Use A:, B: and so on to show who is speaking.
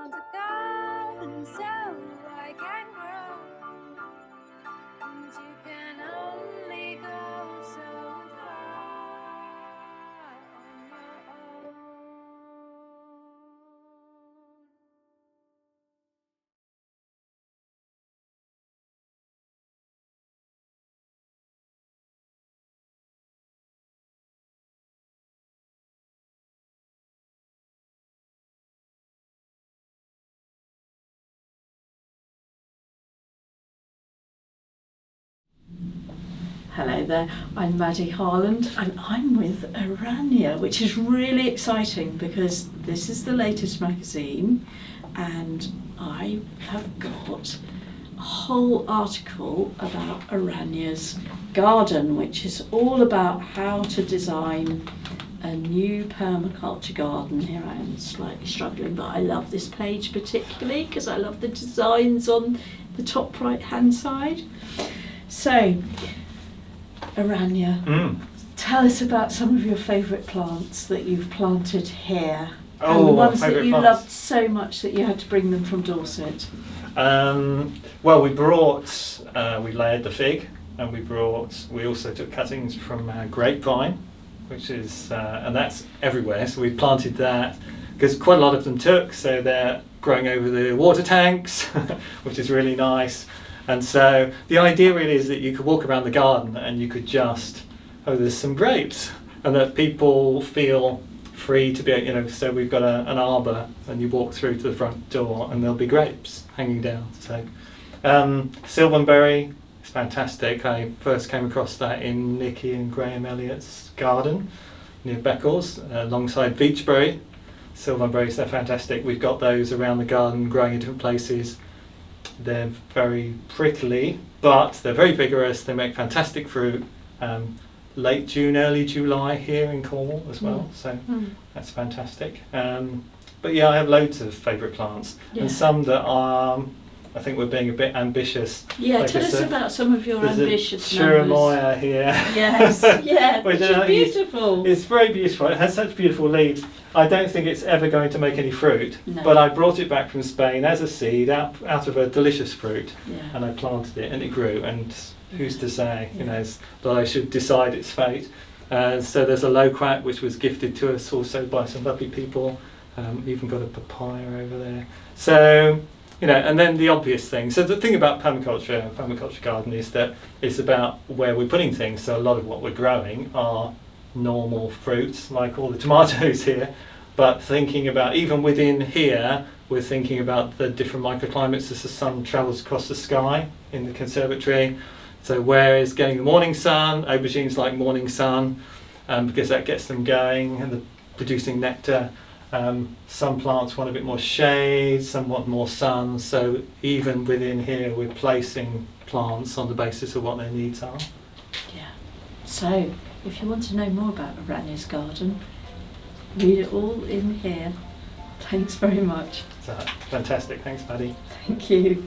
A: want a garden so I can grow, and you can only go so far on your own.
B: Hello there, I'm Maddy Harland and I'm with Aranya, which is really exciting because this is the latest magazine and I have got a whole article about Aranya's garden, which is all about how to design a new permaculture garden. Here I am slightly struggling, but I love this page particularly because I love the designs on the top right hand side. So, Aranya, tell us about some of your favourite plants that you've planted here. And the ones that you loved so much that you had to bring them from Dorset.
C: Well, we layered the fig, and we also took cuttings from grapevine, which is, and that's everywhere. So we planted that because quite a lot of them took, so they're growing over the water tanks, which is really nice. And so the idea really is that you could walk around the garden and you could just, there's some grapes, and that people feel free to be, so we've got an arbour and you walk through to the front door and there'll be grapes hanging down. So Silvanberry is fantastic. I first came across that in Nikki and Graham Elliott's garden near Beccles, alongside Beechbury. Silvanberries, they're fantastic. We've got those around the garden growing in different places. They're very prickly, but they're very vigorous. They make fantastic fruit. Late June, early July here in Cornwall as well, so that's fantastic. But yeah, I have loads of favourite plants, and some that are, I think we're being a bit ambitious.
B: Yeah, like tell us about some of your ambitious
C: Cherimoya here.
B: Yes, yeah, which is beautiful.
C: It's very beautiful. It has such beautiful leaves. I don't think it's ever going to make any fruit, but I brought it back from Spain as a seed out of a delicious fruit, and I planted it and it grew, and who's to say, that I should decide its fate. So there's a loquat which was gifted to us also by some lovely people, even got a papaya over there. So, and then the obvious thing. So the thing about permaculture garden is that it's about where we're putting things. So a lot of what we're growing are normal fruits, like all the tomatoes here, but thinking about, even within here, we're thinking about the different microclimates as the sun travels across the sky in the conservatory. So where is getting the morning sun? Aubergines like morning sun, because that gets them going and producing nectar. Some plants want a bit more shade, some want more sun, so even within here we're placing plants on the basis of what their needs are.
B: Yeah. So if you want to know more about Aranya's garden, read it all in here. Thanks very much.
C: So, fantastic, thanks Maddy.
B: Thank you.